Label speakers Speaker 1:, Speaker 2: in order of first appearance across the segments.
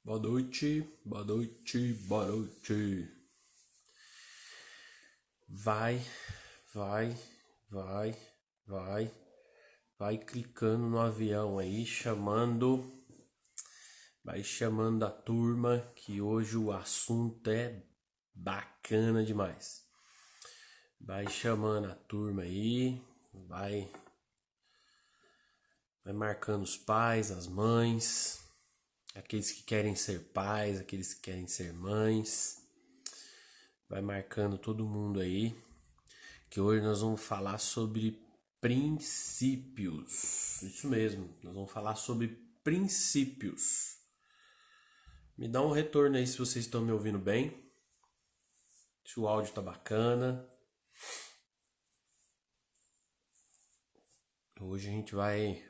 Speaker 1: Boa noite, boa noite, boa noite. Vai, vai, vai, vai, vai clicando no avião aí, vai chamando a turma que hoje o assunto é bacana demais. Vai chamando a turma aí, vai marcando os pais, as mães, aqueles que querem ser pais, aqueles que querem ser mães. Vai marcando todo mundo aí, que hoje nós vamos falar sobre princípios. Isso mesmo, nós vamos falar sobre princípios. Me dá um retorno aí se vocês estão me ouvindo bem, se o áudio tá bacana. Hoje a gente vai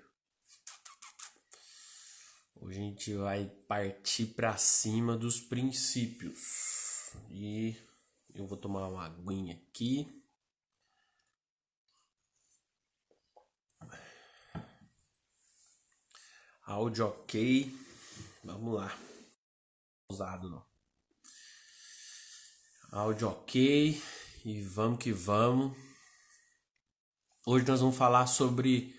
Speaker 1: Hoje a gente vai partir para cima dos princípios. E eu vou tomar uma aguinha aqui. Áudio ok. Vamos lá. Usado não. Áudio ok. E vamos que vamos. Hoje nós vamos falar sobre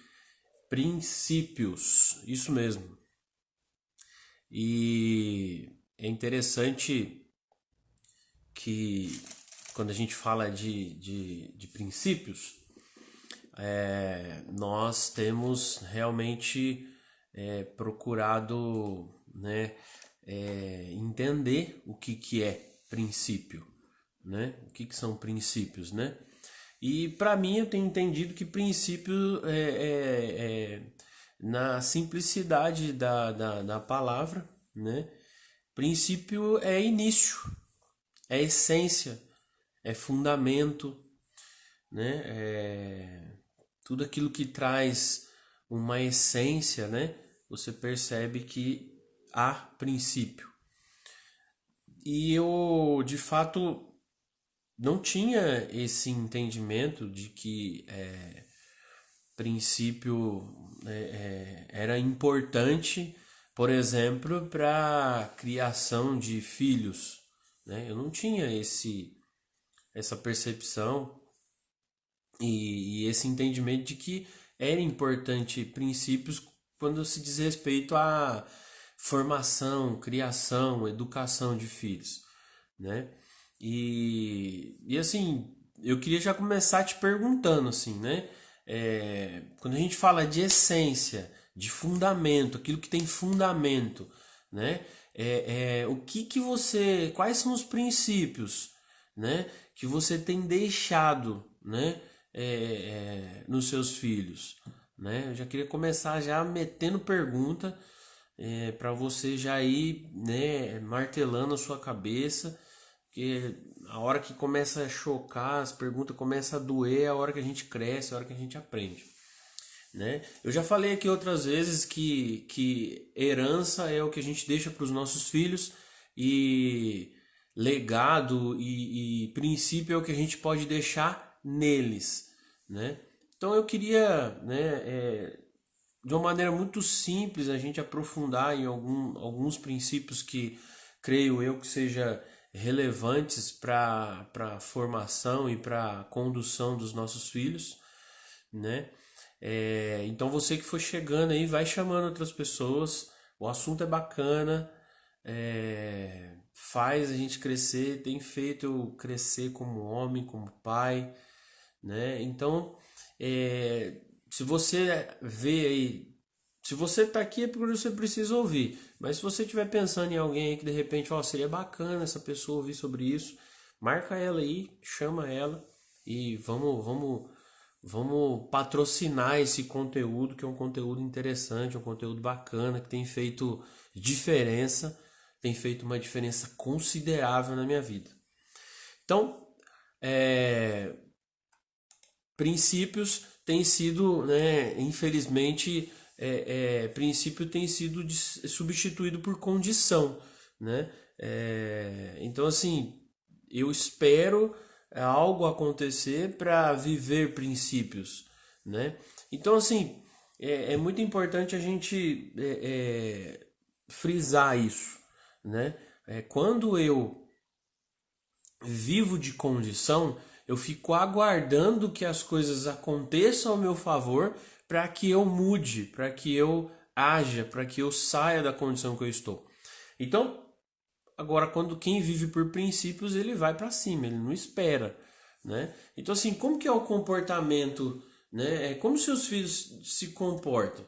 Speaker 1: princípios. Isso mesmo. E é interessante que quando a gente fala de princípios, nós temos realmente procurado, né, entender o que é princípio, né? O que são princípios, né? E para mim eu tenho entendido que princípio na simplicidade da palavra, né? Princípio é início, é essência, é fundamento, né? Tudo aquilo que traz uma essência, né? Você percebe que há princípio. E eu, de fato, não tinha esse entendimento de que princípio era importante, por exemplo, para a criação de filhos, né? Eu não tinha essa percepção e esse entendimento de que era importante princípios quando se diz respeito à formação, criação, educação de filhos, né? E assim, eu queria já começar te perguntando assim, né? Quando a gente fala de essência, de fundamento, aquilo que tem fundamento, né? O que você, quais são os princípios, né? Que você tem deixado, né? Nos seus filhos, né? Eu já queria começar já metendo pergunta para você já ir, né? Martelando a sua cabeça, porque a hora que começa a chocar, as perguntas começam a doer, é a hora que a gente cresce, é a hora que a gente aprende, né? Eu já falei aqui outras vezes que herança é o que a gente deixa para os nossos filhos e legado e princípio é o que a gente pode deixar neles, né? Então eu queria, né, de uma maneira muito simples a gente aprofundar em alguns princípios que creio eu que seja relevantes para a formação e para a condução dos nossos filhos, né? Então você que for chegando aí, vai chamando outras pessoas. O assunto é bacana, faz a gente crescer, tem feito eu crescer como homem, como pai, né? Então, se você vê aí, se você tá aqui é porque você precisa ouvir. Mas se você estiver pensando em alguém aí que de repente, ó, seria bacana essa pessoa ouvir sobre isso, marca ela aí, chama ela e vamos patrocinar esse conteúdo, que é um conteúdo interessante, um conteúdo bacana, que tem feito diferença, tem feito uma diferença considerável na minha vida. Então, é, princípios têm sido, né, infelizmente, princípio tem sido substituído por condição, né? Então, assim, eu espero algo acontecer para viver princípios, né? Então, assim, é muito importante a gente frisar isso, né? Quando eu vivo de condição, eu fico aguardando que as coisas aconteçam ao meu favor para que eu mude, para que eu haja, para que eu saia da condição que eu estou. Então, agora quando quem vive por princípios, ele vai para cima, ele não espera, né? Então assim, como que é o comportamento, né? Como seus filhos se comportam?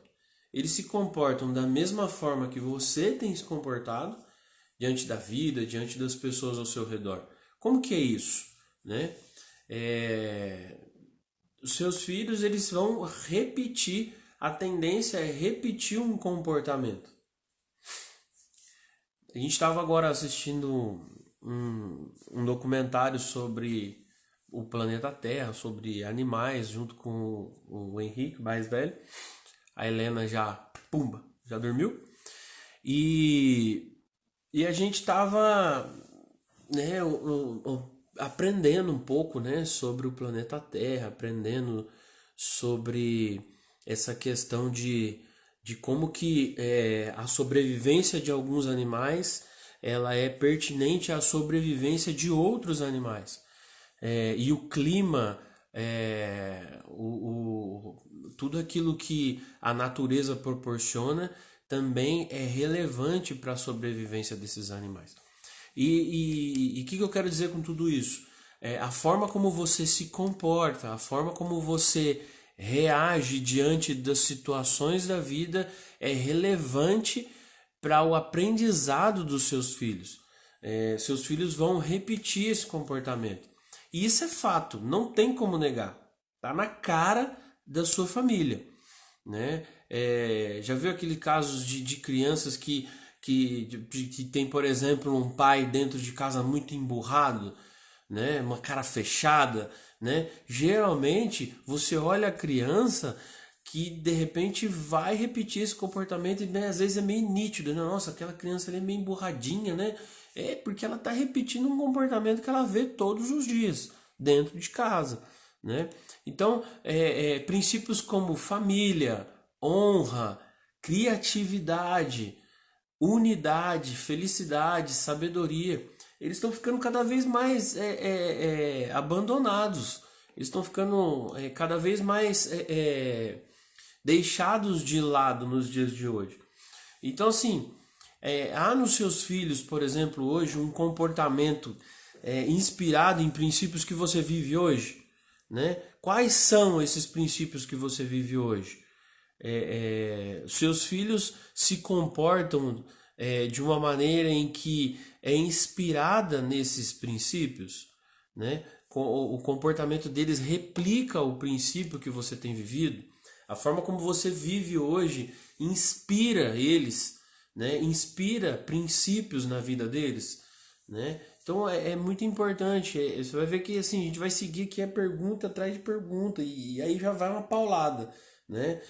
Speaker 1: Eles se comportam da mesma forma que você tem se comportado diante da vida, diante das pessoas ao seu redor. Como que é isso, né? É, os seus filhos, eles vão repetir, a tendência é repetir um comportamento. A gente estava agora assistindo um documentário sobre o planeta Terra, sobre animais, junto com o Henrique, mais velho. A Helena já, pumba, já dormiu. E a gente estava, né, aprendendo um pouco, né, sobre o planeta Terra, aprendendo sobre essa questão de como que a sobrevivência de alguns animais ela é pertinente à sobrevivência de outros animais. E o clima, tudo aquilo que a natureza proporciona também é relevante para a sobrevivência desses animais. E o que eu quero dizer com tudo isso? A forma como você se comporta, a forma como você reage diante das situações da vida é relevante para o aprendizado dos seus filhos. Seus filhos vão repetir esse comportamento. E isso é fato, não tem como negar. Tá na cara da sua família, né? Já viu aquele casos de crianças que tem, por exemplo, um pai dentro de casa muito emburrado, né? Uma cara fechada, né? Geralmente você olha a criança que de repente vai repetir esse comportamento e né, às vezes é meio nítido, né? Nossa, aquela criança ali é meio emburradinha, né? É porque ela está repetindo um comportamento que ela vê todos os dias dentro de casa, né? Então, princípios como família, honra, criatividade, unidade, felicidade, sabedoria, eles estão ficando cada vez mais abandonados. Eles estão ficando cada vez mais deixados de lado nos dias de hoje. Então, assim, há nos seus filhos, por exemplo, hoje um comportamento inspirado em princípios que você vive hoje, né? Quais são esses princípios que você vive hoje? Seus filhos se comportam de uma maneira em que é inspirada nesses princípios, né? O comportamento deles replica o princípio que você tem vivido. A forma como você vive hoje inspira eles, né? Inspira princípios na vida deles, né? Então é muito importante. Você vai ver que assim, a gente vai seguir aqui a pergunta atrás de pergunta e aí já vai uma paulada, né?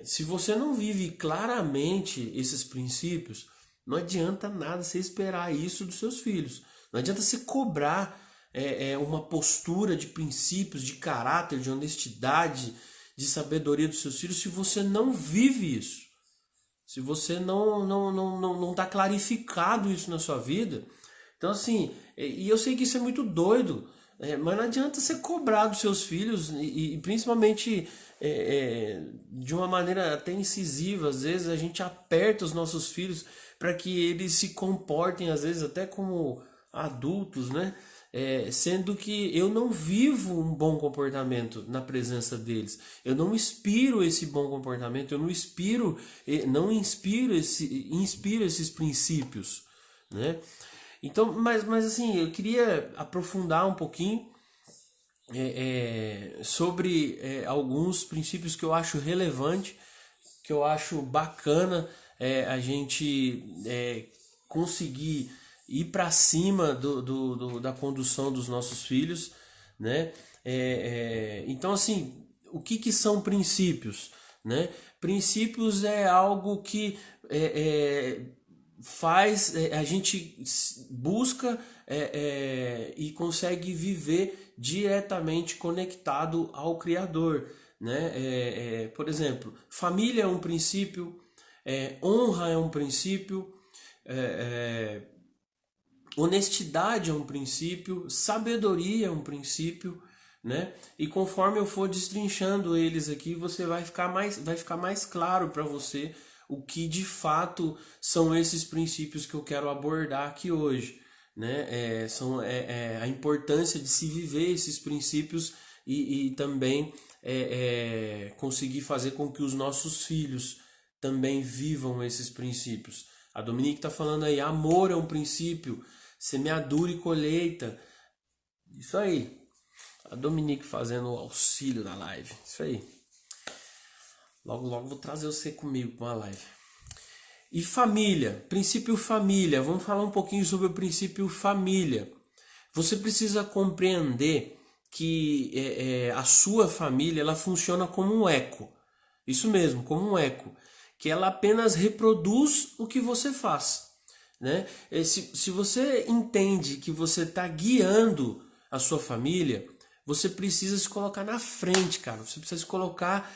Speaker 1: Se você não vive claramente esses princípios, não adianta nada você esperar isso dos seus filhos. Não adianta você cobrar uma postura de princípios, de caráter, de honestidade, de sabedoria dos seus filhos se você não vive isso. Se você não tá clarificado isso na sua vida. Então, assim, e eu sei que isso é muito doido, mas não adianta você cobrar dos seus filhos, e principalmente de uma maneira até incisiva. Às vezes a gente aperta os nossos filhos para que eles se comportem, às vezes até como adultos, né? Sendo que eu não vivo um bom comportamento na presença deles, eu não inspiro esse bom comportamento, eu não inspiro esses princípios, né? Então, mas assim, eu queria aprofundar um pouquinho sobre alguns princípios que eu acho relevante, que eu acho bacana a gente conseguir ir para cima da condução dos nossos filhos, né? Então, assim, o que são princípios, né? Princípios é algo que faz a gente busca e consegue viver diretamente conectado ao Criador, né? Por exemplo, família é um princípio, honra é um princípio, honestidade é um princípio, sabedoria é um princípio, né? E conforme eu for destrinchando eles aqui, vai ficar mais claro para você o que de fato são esses princípios que eu quero abordar aqui hoje, né? A importância de se viver esses princípios e também conseguir fazer com que os nossos filhos também vivam esses princípios. A Dominique está falando aí, amor é um princípio, semeadura e colheita. Isso aí. A Dominique fazendo o auxílio da live. Isso aí. Logo, logo vou trazer você comigo para uma live. E família, princípio família. Vamos falar um pouquinho sobre o princípio família. Você precisa compreender que a sua família ela funciona como um eco. Isso mesmo, como um eco. Que ela apenas reproduz o que você faz. Né? Se você entende que você está guiando a sua família, você precisa se colocar na frente, cara. Você precisa se colocar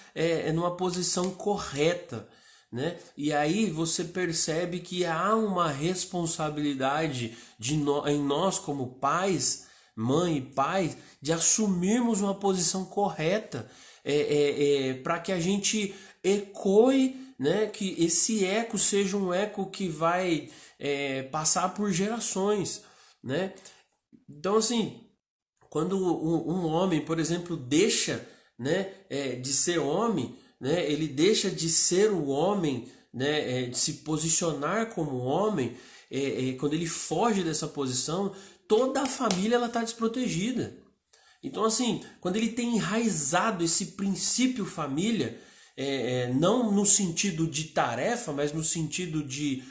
Speaker 1: numa posição correta, né? E aí você percebe que há uma responsabilidade em nós como pais, mãe e pai, de assumirmos uma posição correta para que a gente ecoe, né? Que esse eco seja um eco que vai passar por gerações, né? Então assim, quando um homem, por exemplo, deixa, né, de ser homem, né, ele deixa de ser o homem, né, de se posicionar como homem, quando ele foge dessa posição, toda a família ela está desprotegida. Então assim, quando ele tem enraizado esse princípio família, não no sentido de tarefa, mas no sentido de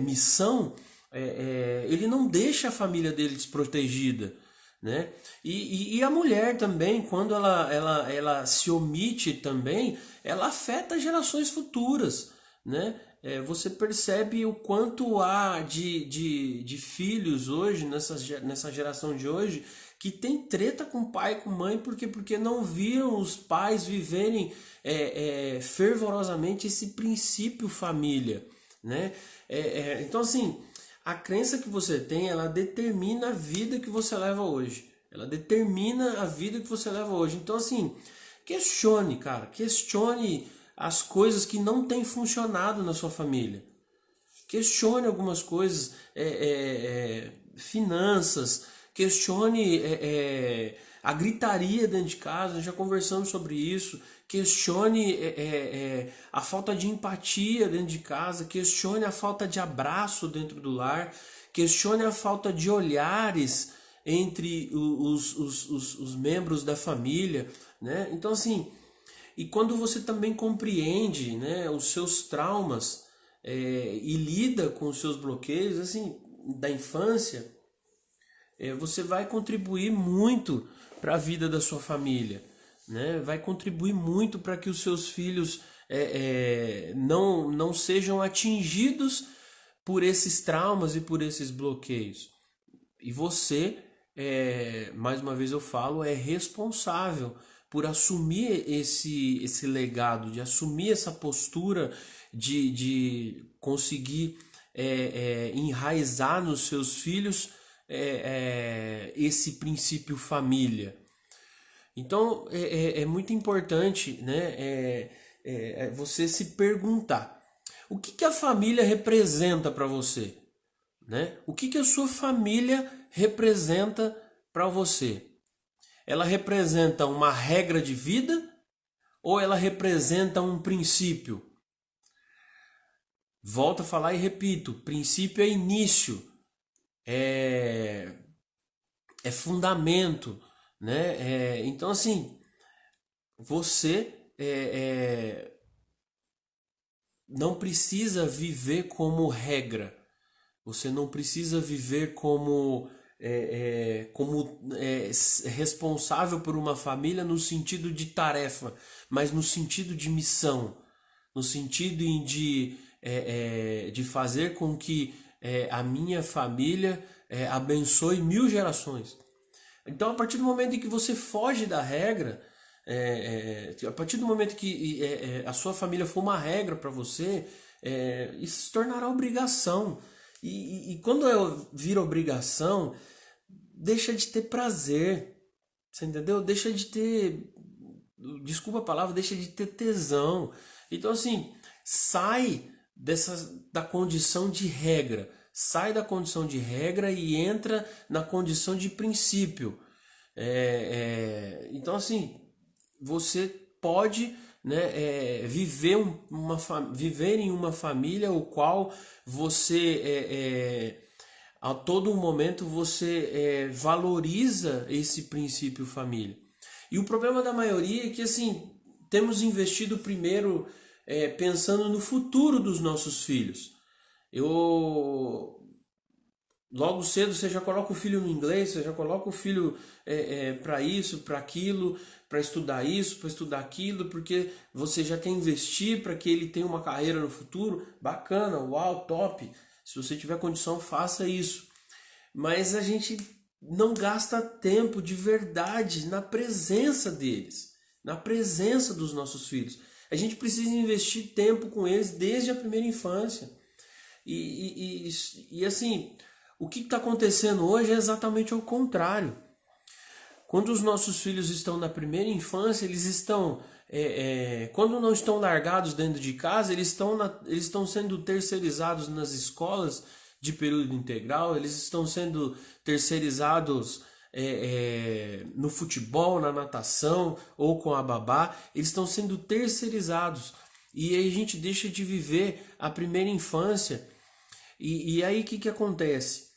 Speaker 1: missão, ele não deixa a família dele desprotegida. Né? E a mulher também, quando ela se omite também, ela afeta gerações futuras, né? Você percebe o quanto há de filhos hoje, nessa geração de hoje, que tem treta com pai e com mãe, porque não viram os pais viverem fervorosamente esse princípio família, né? Então assim, a crença que você tem, ela determina a vida que você leva hoje. Ela determina a vida que você leva hoje. Então, assim, questione, cara. Questione as coisas que não têm funcionado na sua família. Questione algumas coisas, finanças. Questione a gritaria dentro de casa. Já conversamos sobre isso. Questione a falta de empatia dentro de casa, questione a falta de abraço dentro do lar, questione a falta de olhares entre os membros da família, né? Então assim, e quando você também compreende, né, os seus traumas e lida com os seus bloqueios, assim, da infância, você vai contribuir muito para a vida da sua família. Né? Vai contribuir muito para que os seus filhos não sejam atingidos por esses traumas e por esses bloqueios. E você, mais uma vez eu falo, é responsável por assumir esse legado, de assumir essa postura de conseguir enraizar nos seus filhos esse princípio família. Então é muito importante, né, você se perguntar o que a família representa para você, né? O que a sua família representa para você? Ela representa uma regra de vida ou ela representa um princípio? Volto a falar e repito, princípio é início, é fundamento, né? Então assim, você não precisa viver como regra, você não precisa viver como responsável por uma família no sentido de tarefa, mas no sentido de missão, no sentido de fazer com que a minha família abençoe 1000 gerações. Então, a partir do momento em que você foge da regra, a partir do momento que a sua família for uma regra para você, isso se tornará obrigação. E quando vira obrigação, deixa de ter prazer. Você entendeu? Deixa de ter, desculpa a palavra, deixa de ter tesão. Então assim, sai da condição de regra. Sai da condição de regra e entra na condição de princípio. Então assim, você pode, né, viver em uma família o qual você a todo momento você valoriza esse princípio família. E o problema da maioria é que assim temos investido primeiro pensando no futuro dos nossos filhos. Eu Logo cedo você já coloca o filho no inglês, você já coloca o filho para isso, para aquilo, para estudar isso, para estudar aquilo, porque você já quer investir para que ele tenha uma carreira no futuro. Bacana, uau, top. Se você tiver condição, faça isso. Mas a gente não gasta tempo de verdade na presença deles, na presença dos nossos filhos. A gente precisa investir tempo com eles desde a primeira infância. E assim, o que está acontecendo hoje é exatamente o contrário. Quando os nossos filhos estão na primeira infância, eles estão, quando não estão largados dentro de casa, eles estão sendo terceirizados nas escolas de período integral, eles estão sendo terceirizados no futebol, na natação ou com a babá, eles estão sendo terceirizados. E aí a gente deixa de viver a primeira infância. E aí o que acontece?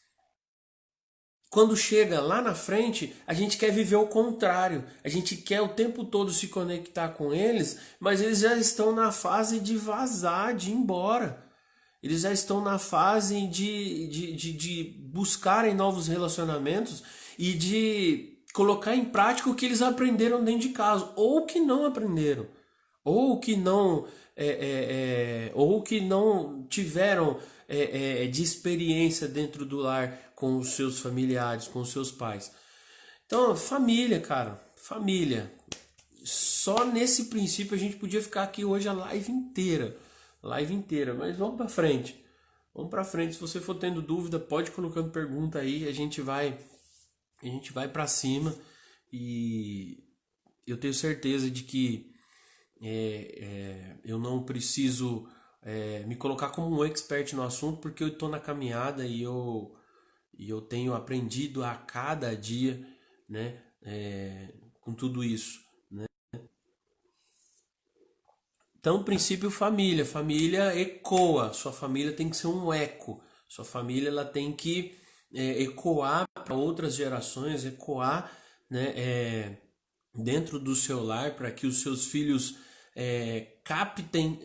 Speaker 1: Quando chega lá na frente, a gente quer viver o contrário. A gente quer o tempo todo se conectar com eles, mas eles já estão na fase de vazar, de ir embora. Eles já estão na fase de buscarem novos relacionamentos e de colocar em prática o que eles aprenderam dentro de casa, ou que não aprenderam, ou que não, ou que não tiveram de experiência dentro do lar com os seus familiares, com os seus pais. Então, família, cara, família. Só nesse princípio a gente podia ficar aqui hoje a live inteira, mas vamos para frente. Vamos para frente. Se você for tendo dúvida, pode colocando pergunta aí, a gente vai para cima e eu tenho certeza de que eu não preciso me colocar como um expert no assunto, porque eu estou na caminhada e eu tenho aprendido a cada dia, né, com tudo isso. Então, princípio família. Família ecoa. Sua família tem que ser um eco. Sua família ela tem que ecoar para outras gerações, ecoar, né, dentro do seu lar para que os seus filhos captem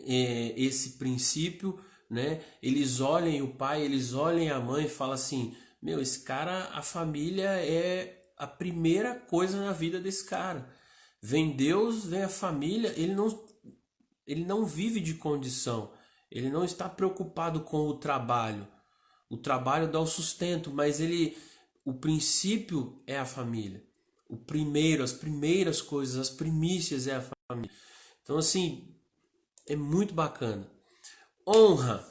Speaker 1: esse princípio, né? Eles olhem o pai, eles olhem a mãe e falam assim: meu, esse cara, a família é a primeira coisa na vida desse cara. Vem Deus, vem a família, ele não vive de condição, ele não está preocupado com o trabalho. O trabalho dá o sustento, mas o princípio é a família. As primeiras coisas, as primícias é a família. Então assim, é muito bacana. Honra.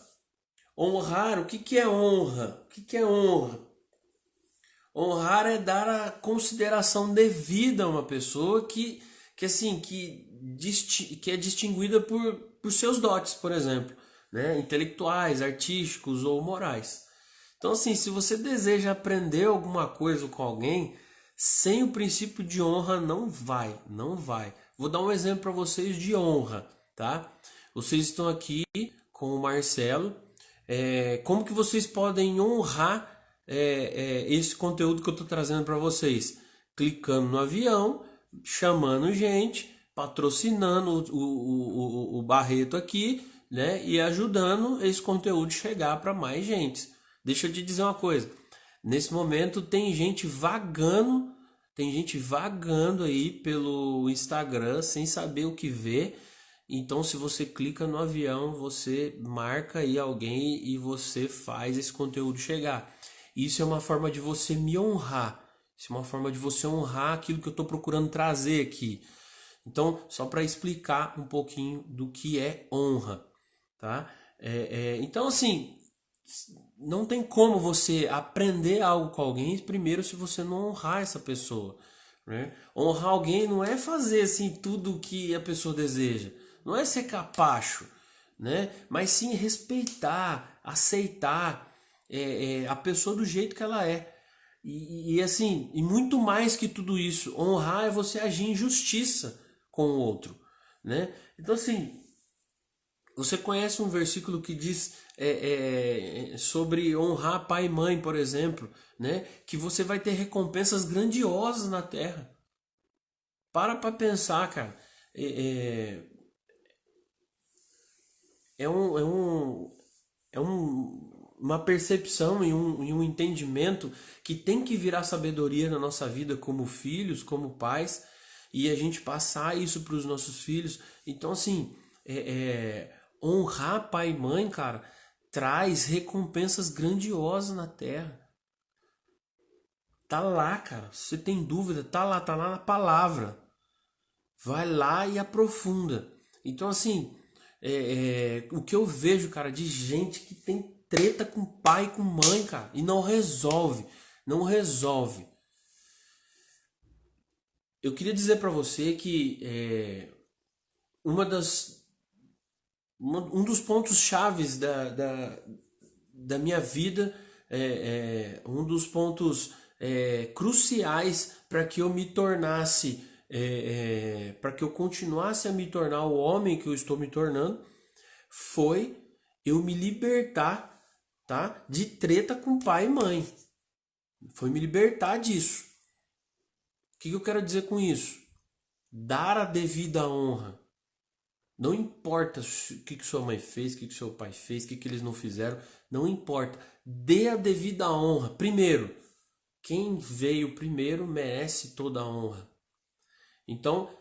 Speaker 1: Honrar, o que é honra? O que é honra? Honrar é dar a consideração devida a uma pessoa que é distinguida por seus dotes, por exemplo, né? Intelectuais, artísticos ou morais. Então, assim, se você deseja aprender alguma coisa com alguém, sem o princípio de honra, não vai. Vou dar um exemplo para vocês de honra, tá? Vocês estão aqui com o Marcelo. Como que vocês podem honrar esse conteúdo que eu estou trazendo para vocês? Clicando no avião, chamando gente, patrocinando o Barreto aqui, né? E ajudando esse conteúdo chegar para mais gente. Deixa eu te dizer uma coisa. Nesse momento tem gente vagando aí pelo Instagram sem saber o que ver. Então, se você clica no avião, você marca aí alguém e você faz esse conteúdo chegar. Isso é uma forma de você me honrar. Isso é uma forma de você honrar aquilo que eu estou procurando trazer aqui. Então, só para explicar um pouquinho do que é honra, tá? Então, assim, não tem como você aprender algo com alguém primeiro se você não honrar essa pessoa, né? Honrar alguém não é fazer assim tudo o que a pessoa deseja, não é ser capacho, né? Mas sim respeitar, aceitar a pessoa do jeito que ela é. E assim, e muito mais que tudo isso, honrar é você agir em justiça com o outro, né? Então assim, você conhece um versículo que diz sobre honrar pai e mãe, por exemplo, né? Que você vai ter recompensas grandiosas na terra. Para pensar, cara. É, é, é um, é um, uma percepção e um entendimento que tem que virar sabedoria na nossa vida como filhos, como pais, e a gente passar isso para os nossos filhos. Então, assim, honrar pai e mãe, cara, traz recompensas grandiosas na terra. Tá lá, cara. Se você tem dúvida, tá lá na palavra. Vai lá e aprofunda. Então, assim, o que eu vejo, cara, de gente que tem treta com pai e com mãe, cara, e não resolve. Não resolve. Eu queria dizer pra você que uma das, um dos pontos chaves da minha vida, um dos pontos cruciais para que eu me tornasse, para que eu continuasse a me tornar o homem que eu estou me tornando, foi eu me libertar, tá, de treta com pai e mãe. Foi me libertar disso. O que eu quero dizer com isso? Dar a devida honra. Não importa o que sua mãe fez, o que seu pai fez, o que eles não fizeram, não importa. Dê a devida honra. Primeiro, quem veio primeiro merece toda a honra. Então,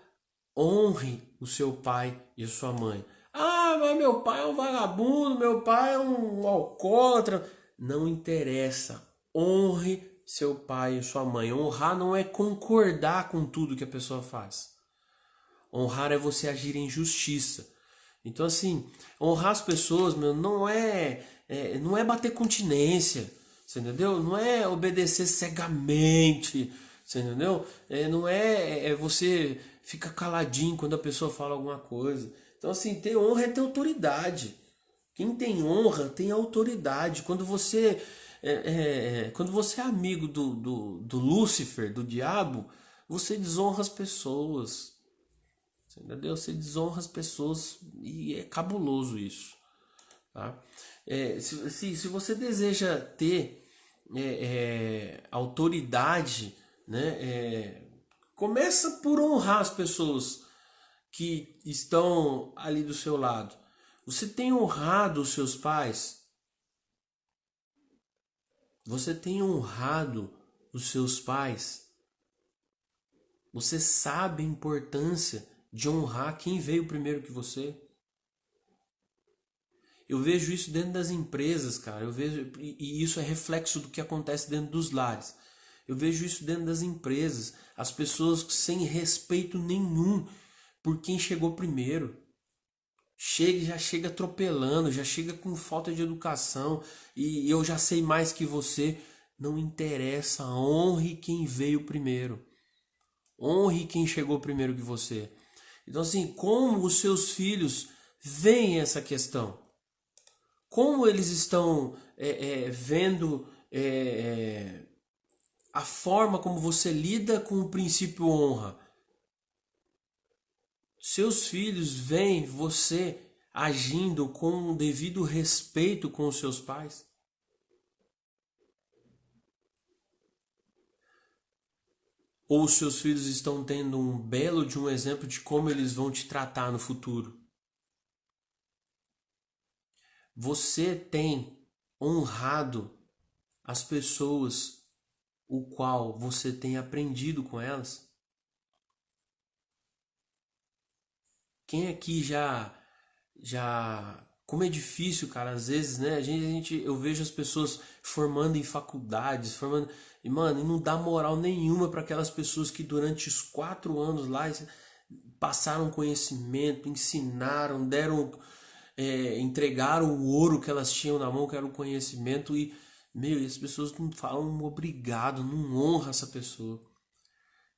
Speaker 1: honre o seu pai e a sua mãe. Ah, mas meu pai é um vagabundo, meu pai é um alcoólatra. Não interessa. Honre seu pai e sua mãe. Honrar não é concordar com tudo que a pessoa faz. Honrar é você agir em justiça. Então, assim, honrar as pessoas, meu, não é bater continência, você entendeu? Não é obedecer cegamente, você entendeu? Não é você ficar caladinho quando a pessoa fala alguma coisa. Então, assim, ter honra é ter autoridade. Quem tem honra tem autoridade. Quando você é amigo do Lúcifer, do diabo, você desonra as pessoas. Entendeu? Você desonra as pessoas e é cabuloso isso. Tá? Se você deseja ter autoridade, né, começa por honrar as pessoas que estão ali do seu lado. Você tem honrado os seus pais? Você tem honrado os seus pais? Você sabe a importância de honrar quem veio primeiro que você? Eu vejo isso dentro das empresas, cara. Eu vejo e isso é reflexo do que acontece dentro dos lares. Eu vejo isso dentro das empresas, as pessoas sem respeito nenhum por quem chegou primeiro. Já chega atropelando, já chega com falta de educação e eu já sei mais que você. Não interessa, honre quem veio primeiro. Honre quem chegou primeiro que você. Então assim, como os seus filhos veem essa questão? Como eles estão vendo a forma como você lida com o princípio honra? Seus filhos veem você agindo com um devido respeito com os seus pais? Ou os seus filhos estão tendo um belo de um exemplo de como eles vão te tratar no futuro? Você tem honrado as pessoas o qual você tem aprendido com elas? Quem aqui já como é difícil, cara, às vezes, né? Eu vejo as pessoas formando em faculdades, formando e mano, e não dá moral nenhuma para aquelas pessoas que durante os 4 anos lá passaram conhecimento, ensinaram, deram entregaram o ouro que elas tinham na mão, que era o conhecimento, e, meu, e as pessoas não falam um obrigado, não honra essa pessoa.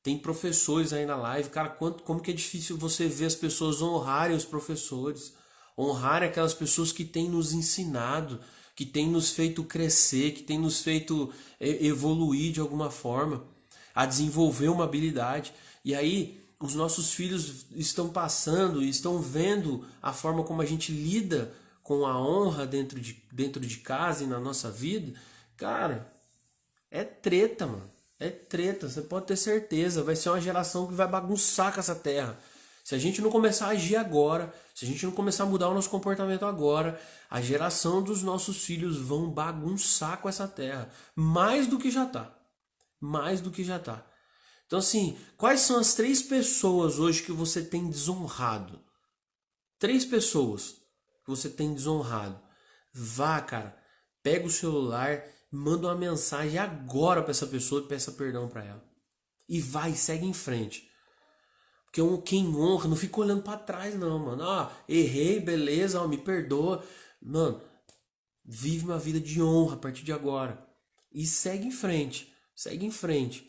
Speaker 1: Tem professores aí na live, cara, como que é difícil você ver as pessoas honrarem os professores, honrarem aquelas pessoas que têm nos ensinado, que têm nos feito crescer, que têm nos feito evoluir de alguma forma, a desenvolver uma habilidade. E aí, os nossos filhos estão passando, estão vendo a forma como a gente lida com a honra dentro de casa e na nossa vida. Cara, é treta, mano. É treta, você pode ter certeza. Vai ser uma geração que vai bagunçar com essa terra. Se a gente não começar a agir agora, se a gente não começar a mudar o nosso comportamento agora, a geração dos nossos filhos vão bagunçar com essa terra. Mais do que já tá. Mais do que já tá. Então, assim, quais são as 3 pessoas hoje que você tem desonrado? 3 pessoas que você tem desonrado. Vá, cara, pega o celular, manda uma mensagem agora para essa pessoa e peça perdão para ela. E vai, segue em frente. Porque quem honra não fica olhando para trás, não, mano. Ah, errei, beleza, ó, me perdoa. Mano, vive uma vida de honra a partir de agora. E segue em frente. Segue em frente.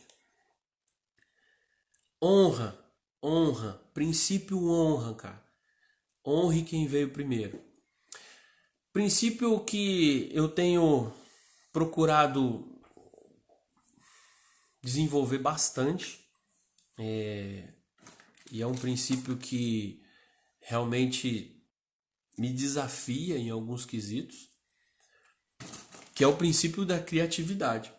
Speaker 1: Honra, honra, princípio honra, cara. Honre quem veio primeiro. Princípio que eu tenho procurado desenvolver bastante, e é um princípio que realmente me desafia em alguns quesitos, que é o princípio da criatividade.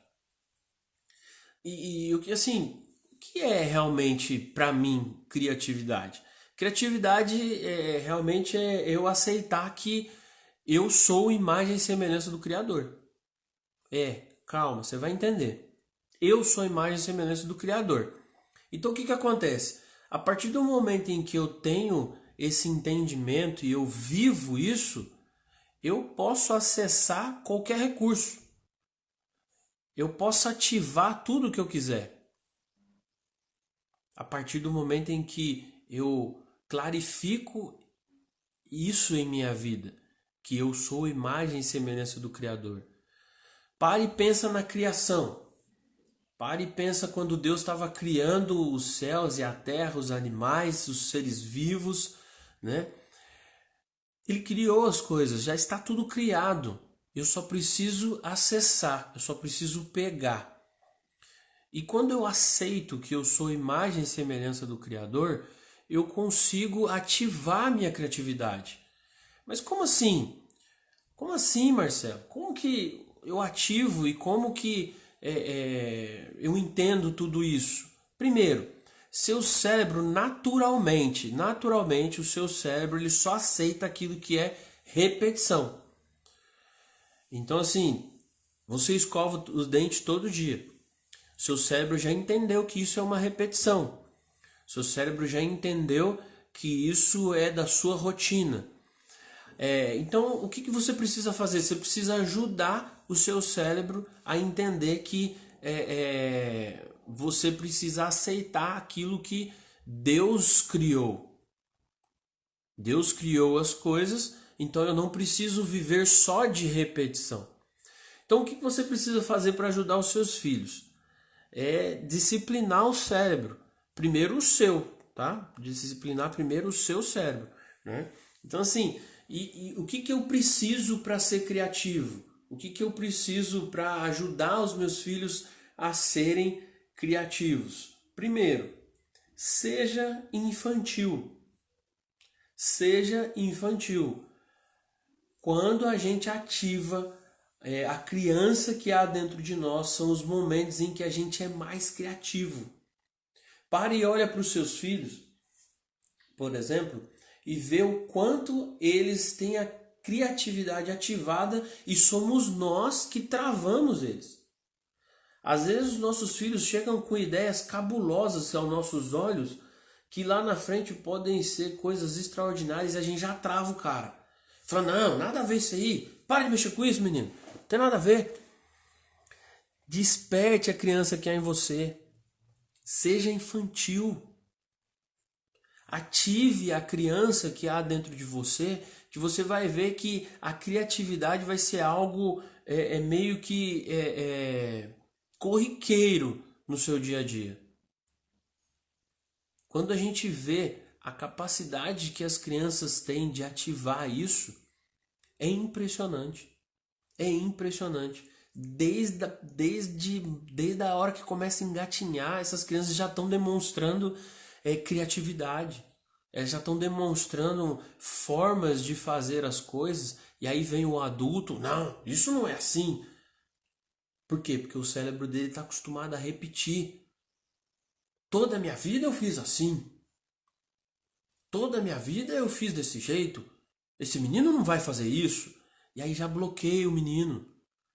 Speaker 1: E o que assim, o que é realmente para mim criatividade? Criatividade realmente é eu aceitar que eu sou imagem e semelhança do Criador. Calma, você vai entender. Eu sou a imagem e semelhança do Criador. Então o que acontece? A partir do momento em que eu tenho esse entendimento e eu vivo isso, eu posso acessar qualquer recurso. Eu posso ativar tudo o que eu quiser. A partir do momento em que eu clarifico isso em minha vida, que eu sou imagem e semelhança do Criador. Pare e pensa na criação. Pare e pensa quando Deus estava criando os céus e a terra, os animais, os seres vivos, né? Ele criou as coisas, já está tudo criado. Eu só preciso acessar, eu só preciso pegar. E quando eu aceito que eu sou imagem e semelhança do Criador, eu consigo ativar a minha criatividade. Mas como assim? Como assim, Marcelo? Como que eu ativo e como que eu entendo tudo isso? Primeiro, seu cérebro naturalmente, o seu cérebro ele só aceita aquilo que é repetição. Então assim, você escova os dentes todo dia. Seu cérebro já entendeu que isso é uma repetição. Seu cérebro já entendeu que isso é da sua rotina. Então, o que você precisa fazer? Você precisa ajudar o seu cérebro a entender que você precisa aceitar aquilo que Deus criou. Deus criou as coisas, então eu não preciso viver só de repetição. Então, o que você precisa fazer para ajudar os seus filhos? É disciplinar o cérebro. Primeiro o seu, tá? Disciplinar primeiro o seu cérebro, né? Então assim, e o que eu preciso para ser criativo? O que eu preciso para ajudar os meus filhos a serem criativos? Primeiro, seja infantil. Seja infantil. Quando a gente ativa a criança que há dentro de nós, são os momentos em que a gente é mais criativo. Pare e olha para os seus filhos, por exemplo, e vê o quanto eles têm a criatividade ativada e somos nós que travamos eles. Às vezes os nossos filhos chegam com ideias cabulosas aos nossos olhos, que lá na frente podem ser coisas extraordinárias e a gente já trava o cara. Fala, não, nada a ver isso aí. Para de mexer com isso, menino. Não tem nada a ver. Desperte a criança que há em você. Seja infantil. Ative a criança que há dentro de você, que você vai ver que a criatividade vai ser algo meio que corriqueiro no seu dia a dia. Quando a gente vê a capacidade que as crianças têm de ativar isso, é impressionante. É impressionante. Desde a hora que começa a engatinhar, essas crianças já estão demonstrando criatividade. Elas já estão demonstrando formas de fazer as coisas. E aí vem o adulto, não, isso não é assim. Por quê? Porque o cérebro dele está acostumado a repetir. Toda a minha vida eu fiz assim. Toda a minha vida eu fiz desse jeito. Esse menino não vai fazer isso. E aí já bloqueia o menino.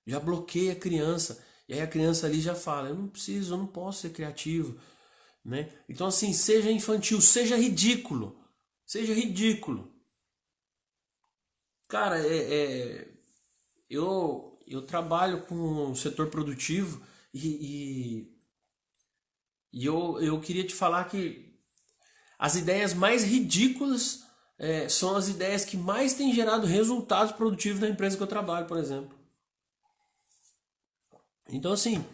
Speaker 1: Já bloqueia a criança. E aí a criança ali já fala, eu não preciso, eu não posso ser criativo. Né? Então assim, seja infantil, seja ridículo. Seja ridículo. Cara, eu trabalho com o setor produtivo e eu queria te falar que as ideias mais ridículas são as ideias que mais têm gerado resultados produtivos na empresa que eu trabalho, por exemplo. Então, assim,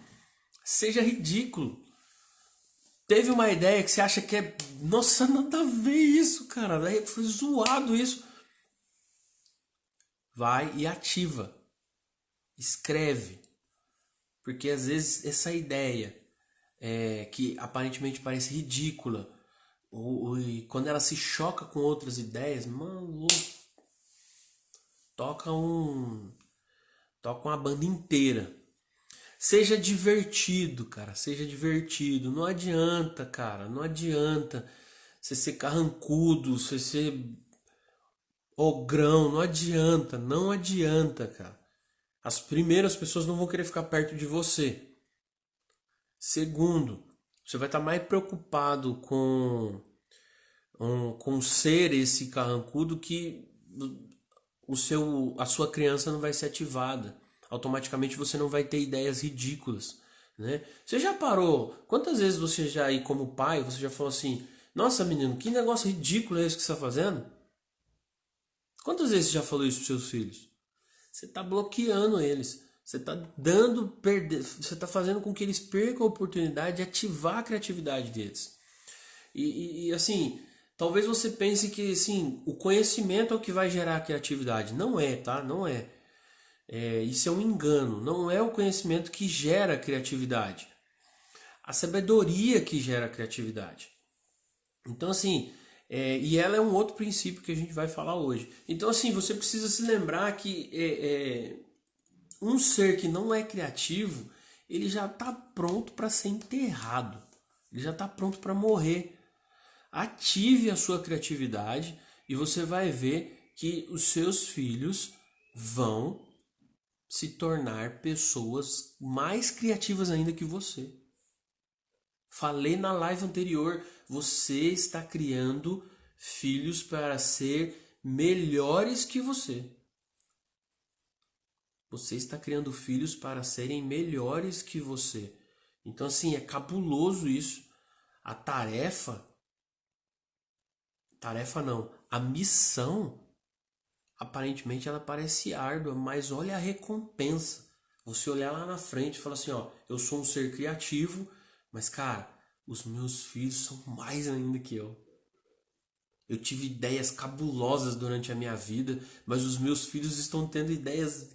Speaker 1: seja ridículo. Teve uma ideia que você acha que é. Nossa, nada a ver isso, cara. Foi zoado isso. Vai e ativa. Escreve. Porque às vezes essa ideia que aparentemente parece ridícula, e quando ela se choca com outras ideias, mano, toca um. Toca uma banda inteira. Seja divertido, cara. Seja divertido. Não adianta, cara. Não adianta você ser carrancudo, você ser ogrão. Não adianta. Não adianta, cara. As primeiras pessoas não vão querer ficar perto de você. Segundo, você vai estar mais preocupado com ser esse carrancudo que a sua criança não vai ser ativada. Automaticamente você não vai ter ideias ridículas, né? Você já parou? Quantas vezes você já aí como pai, você já falou assim: "Nossa, menino, que negócio ridículo é esse que você está fazendo?" Quantas vezes você já falou isso para seus filhos? Você está bloqueando eles. Você está você está fazendo com que eles percam a oportunidade de ativar a criatividade deles. Assim, talvez você pense que assim, o conhecimento é o que vai gerar a criatividade. Não é, tá? Não é. Isso é um engano. Não é o conhecimento que gera a criatividade. A sabedoria que gera a criatividade. Então, assim, e ela é um outro princípio que a gente vai falar hoje. Então, assim, você precisa se lembrar que um ser que não é criativo, ele já está pronto para ser enterrado. Ele já está pronto para morrer. Ative a sua criatividade e você vai ver que os seus filhos vão se tornar pessoas mais criativas ainda que você. Falei na live anterior, você está criando filhos para ser melhores que você. Você está criando filhos para serem melhores que você. Então, assim, é cabuloso isso. A tarefa não, a missão, aparentemente ela parece árdua, mas olha a recompensa. Você olhar lá na frente e falar assim, ó, eu sou um ser criativo, mas cara, os meus filhos são mais ainda que eu. Eu tive ideias cabulosas durante a minha vida, mas os meus filhos estão tendo ideias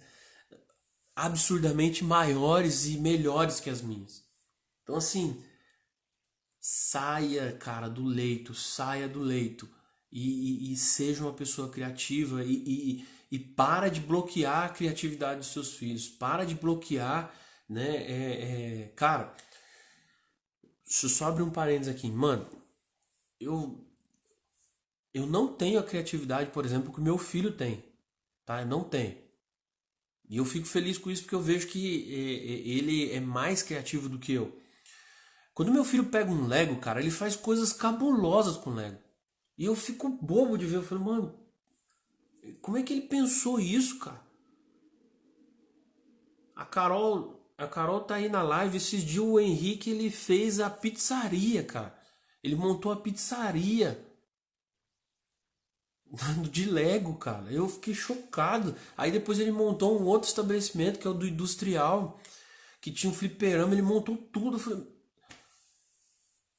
Speaker 1: absurdamente maiores e melhores que as minhas. Então assim, saia, cara, do leito, saia do leito e seja uma pessoa criativa e para de bloquear a criatividade dos seus filhos, para de bloquear, né? Cara, só abrir um parênteses aqui, mano, eu eu não tenho a criatividade, por exemplo, que o meu filho tem, tá? Eu não tenho. E eu fico feliz com isso porque eu vejo que ele é mais criativo do que eu. Quando meu filho pega um Lego, cara, ele faz coisas cabulosas com Lego. E eu fico bobo de ver. Eu falo, mano, como é que ele pensou isso, cara? A Carol tá aí na live. Esses dias o Henrique ele fez a pizzaria, cara. Ele montou a pizzaria. de Lego, cara. Eu fiquei chocado. Aí depois ele montou um outro estabelecimento, que é o do industrial, que tinha um fliperama, ele montou tudo. Eu falei,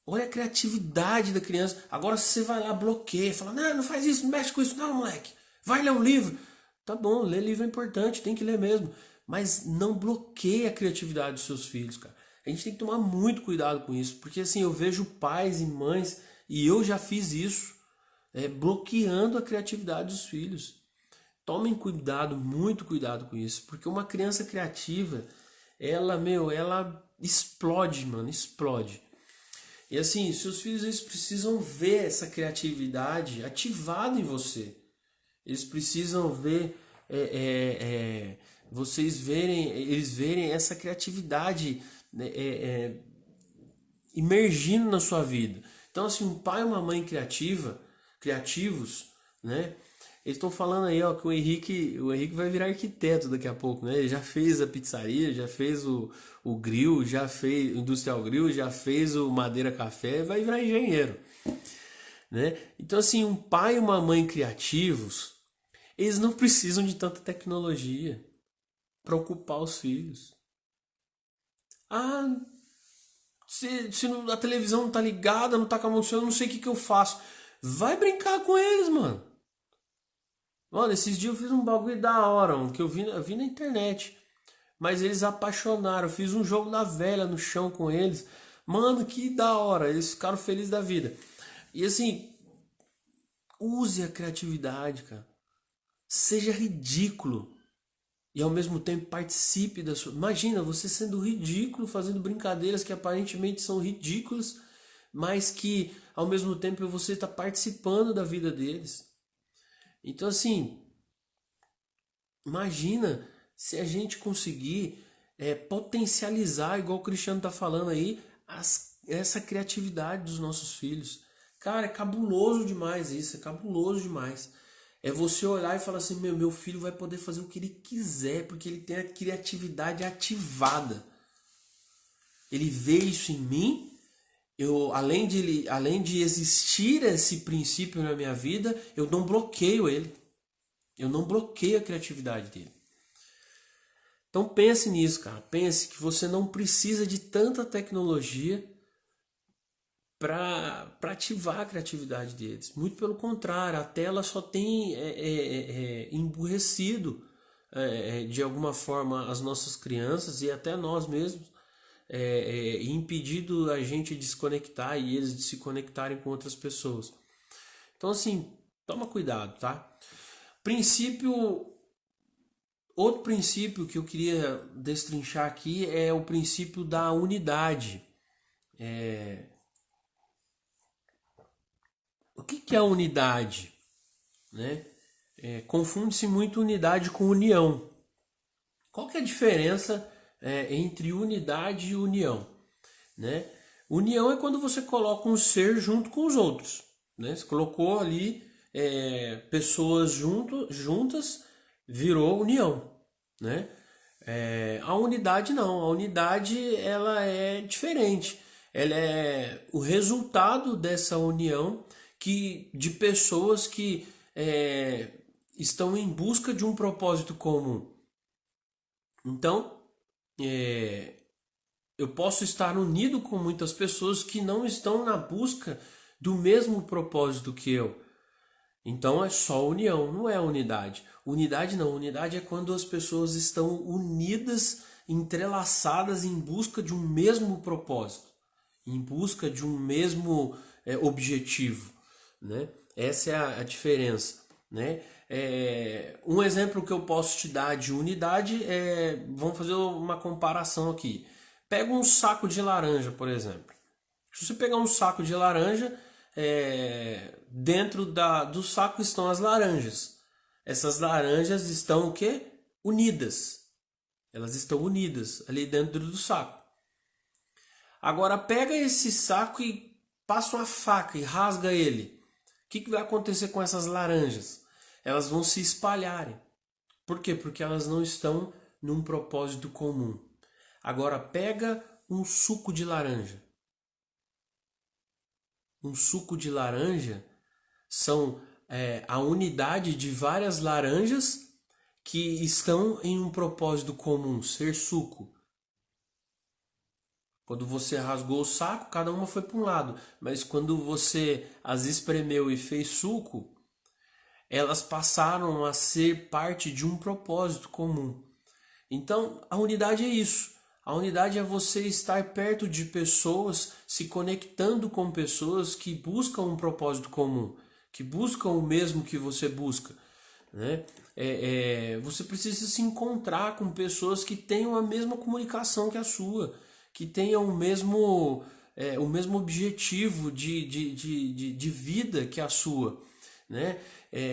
Speaker 1: olha a criatividade da criança. Agora você vai lá, bloqueia, fala, não, não faz isso, não mexe com isso, não, moleque. Vai ler um livro. Tá bom, ler livro é importante, tem que ler mesmo. Mas não bloqueia a criatividade dos seus filhos, cara. A gente tem que tomar muito cuidado com isso. Porque assim, eu vejo pais e mães, e eu já fiz isso, bloqueando a criatividade dos filhos. Tomem cuidado, muito cuidado com isso. Porque uma criança criativa, ela explode, mano, explode. E assim, seus filhos eles precisam ver essa criatividade ativada em você. Eles precisam ver eles verem essa criatividade, né, imergindo na sua vida. Então, assim, um pai e uma mãe criativos, né? Eles estão falando aí, ó, que o Henrique vai virar arquiteto daqui a pouco, né? Ele já fez a pizzaria, já fez o grill, já fez o industrial grill, já fez o madeira café, vai virar engenheiro, né? Então, assim, um pai e uma mãe criativos, eles não precisam de tanta tecnologia para ocupar os filhos. Ah, se a televisão não tá ligada, não tá com a mão, eu não sei o que que eu faço. Vai brincar com eles, mano. Olha, esses dias eu fiz um bagulho da hora, que eu vi na internet. Mas eles apaixonaram. Eu fiz um jogo da velha no chão com eles. Mano, que da hora. Eles ficaram felizes da vida. E assim, use a criatividade, cara. Seja ridículo. E ao mesmo tempo participe da sua. Imagina você sendo ridículo, fazendo brincadeiras que aparentemente são ridículas, mas que ao mesmo tempo você está participando da vida deles. Então, assim, imagina se a gente conseguir potencializar, igual o Cristiano está falando aí, essa criatividade dos nossos filhos. Cara, é cabuloso demais isso, é cabuloso demais. É você olhar e falar assim, meu filho vai poder fazer o que ele quiser, porque ele tem a criatividade ativada. Ele vê isso em mim, além de existir esse princípio na minha vida, eu não bloqueio ele. Eu não bloqueio a criatividade dele. Então pense nisso, cara. Pense que você não precisa de tanta tecnologia para ativar a criatividade deles. Muito pelo contrário, a tela só tem emburrecido de alguma forma as nossas crianças e até nós mesmos, e impedido a gente de se conectar e eles de se conectarem com outras pessoas. Então assim, toma cuidado, tá? Princípio Outro princípio que eu queria destrinchar aqui é o princípio da unidade. O que é a unidade? Né? Confunde-se muito unidade com união. Qual que é a diferença entre unidade e união? Né? União é quando você coloca um ser junto com os outros. Né? Você colocou ali pessoas juntas, virou união. Né? A unidade não, a unidade ela é diferente. Ela é o resultado dessa união de pessoas que estão em busca de um propósito comum. Então, eu posso estar unido com muitas pessoas que não estão na busca do mesmo propósito que eu. Então é só união, não é unidade. Unidade não, unidade é quando as pessoas estão unidas, entrelaçadas em busca de um mesmo propósito, em busca de um mesmo objetivo, né? Essa é a diferença, né? Um exemplo que eu posso te dar de unidade vamos fazer uma comparação aqui. Pega um saco de laranja, por exemplo. Se você pegar um saco de laranja, dentro do saco estão as laranjas. Essas laranjas estão o quê? Unidas. Elas estão unidas ali dentro do saco. Agora pega esse saco e passa uma faca e rasga ele. O que vai acontecer com essas laranjas? Elas vão se espalharem. Por quê? Porque elas não estão num propósito comum. Agora pega um suco de laranja. Um suco de laranja são a unidade de várias laranjas que estão em um propósito comum, ser suco. Quando você rasgou o saco, cada uma foi para um lado, mas quando você as espremeu e fez suco, elas passaram a ser parte de um propósito comum. Então, a unidade é isso. A unidade é você estar perto de pessoas, se conectando com pessoas que buscam um propósito comum, que buscam o mesmo que você busca, né? Você precisa se encontrar com pessoas que tenham a mesma comunicação que a sua, que tenham o mesmo objetivo de vida que a sua, né?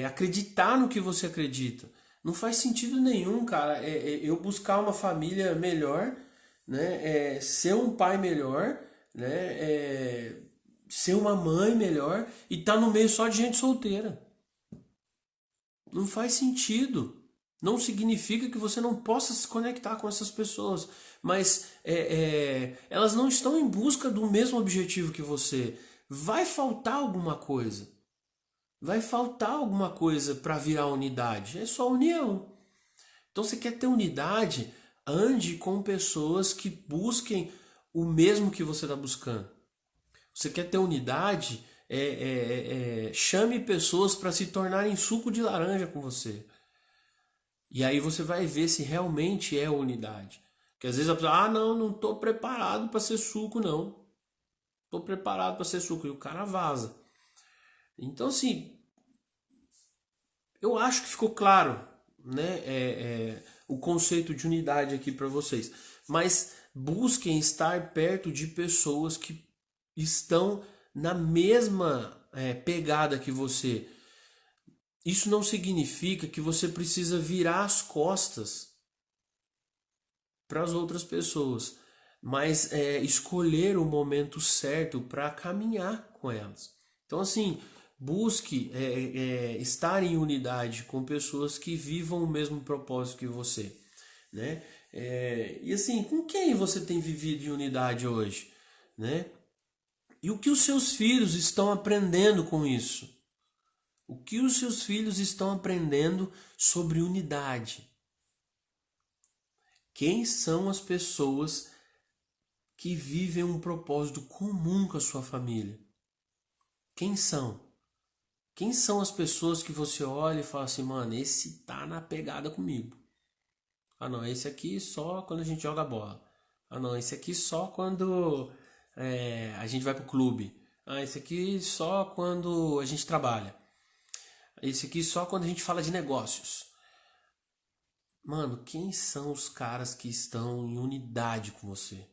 Speaker 1: Acreditar no que você acredita. Não faz sentido nenhum, cara, eu buscar uma família melhor, né? Ser um pai melhor, né? Ser uma mãe melhor e tá no meio só de gente solteira. Não faz sentido. Não significa que você não possa se conectar com essas pessoas, mas elas não estão em busca do mesmo objetivo que você. Vai faltar alguma coisa. Vai faltar alguma coisa para virar unidade. É só união. Então, você quer ter unidade? Ande com pessoas que busquem o mesmo que você está buscando. Você quer ter unidade? Chame pessoas para se tornarem suco de laranja com você. E aí você vai ver se realmente é unidade. Porque às vezes a pessoa, não estou preparado para ser suco, não. Estou preparado para ser suco. E o cara vaza. Então, assim, eu acho que ficou claro, né, o conceito de unidade aqui para vocês. Mas busquem estar perto de pessoas que estão na mesma pegada que você. Isso não significa que você precisa virar as costas para as outras pessoas, mas escolher o momento certo para caminhar com elas. Então, assim, busque estar em unidade com pessoas que vivam o mesmo propósito que você, né? E assim, com quem você tem vivido em unidade hoje, né? E o que os seus filhos estão aprendendo com isso? O que os seus filhos estão aprendendo sobre unidade? Quem são as pessoas que vivem um propósito comum com a sua família? Quem são? Quem são as pessoas que você olha e fala assim, mano, esse tá na pegada comigo? Ah, não, esse aqui só quando a gente joga bola. Ah, não, esse aqui só quando a gente vai pro clube. Ah, esse aqui só quando a gente trabalha. Esse aqui só quando a gente fala de negócios. Mano, quem são os caras que estão em unidade com você?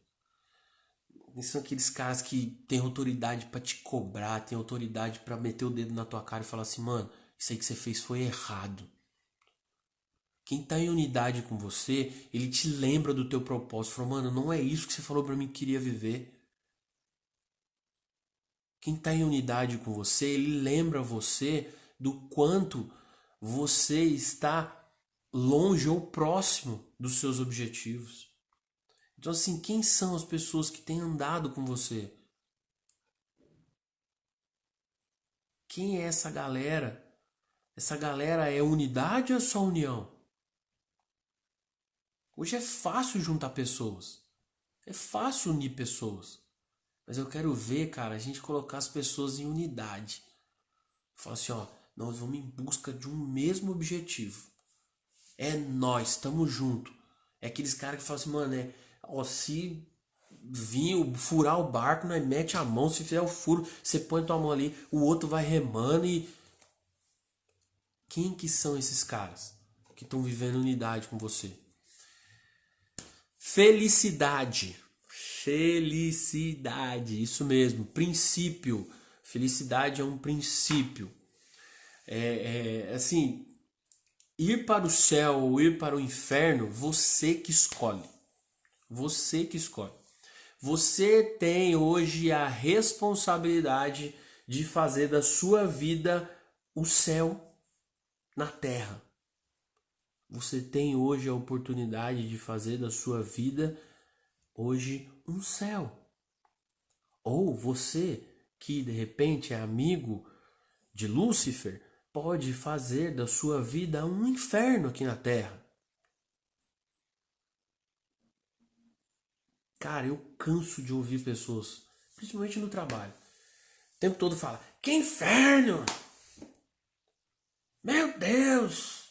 Speaker 1: Quem são aqueles caras que têm autoridade pra te cobrar, têm autoridade pra meter o dedo na tua cara e falar assim, mano, isso aí que você fez foi errado. Quem tá em unidade com você, ele te lembra do teu propósito. Fala, mano, não é isso que você falou pra mim que queria viver. Quem tá em unidade com você, ele lembra você do quanto você está longe ou próximo dos seus objetivos. Então, assim, quem são as pessoas que têm andado com você? Quem é essa galera? Essa galera é unidade ou é só união? Hoje é fácil juntar pessoas. É fácil unir pessoas. Mas eu quero ver, cara, a gente colocar as pessoas em unidade. Falar assim, ó, nós vamos em busca de um mesmo objetivo. É nós, estamos junto. É aqueles caras que falam assim, mano, ó, se vir furar o barco, nós mete a mão, se fizer o furo, você põe tua mão ali, o outro vai remando e quem que são esses caras que estão vivendo unidade com você? Felicidade. Felicidade, isso mesmo, princípio. Felicidade é um princípio. Assim, ir para o céu ou ir para o inferno, você que escolhe. Você que escolhe. Você tem hoje a responsabilidade de fazer da sua vida o céu na terra. Você tem hoje a oportunidade de fazer da sua vida hoje um céu. Ou você que de repente é amigo de Lúcifer, pode fazer da sua vida um inferno aqui na Terra. Cara, eu canso de ouvir pessoas, principalmente no trabalho, o tempo todo fala: que inferno! Meu Deus!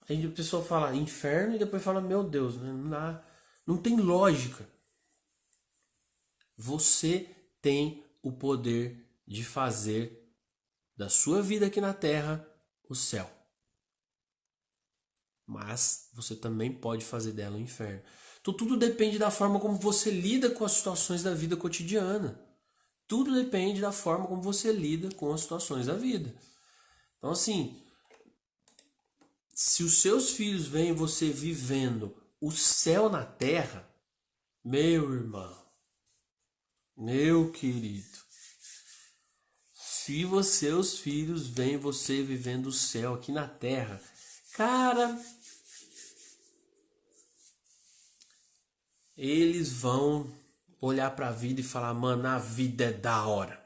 Speaker 1: Aí a pessoa fala inferno e depois fala meu Deus, né? Não tem lógica. Você tem o poder de fazer da sua vida aqui na Terra o céu. Mas você também pode fazer dela um inferno. Então tudo depende da forma como você lida com as situações da vida cotidiana. Tudo depende da forma como você lida com as situações da vida. Então assim, se os seus filhos veem você vivendo o céu na terra, meu irmão, meu querido, se os seus filhos veem você vivendo o céu aqui na terra, cara, eles vão olhar pra vida e falar: mano, a vida é da hora.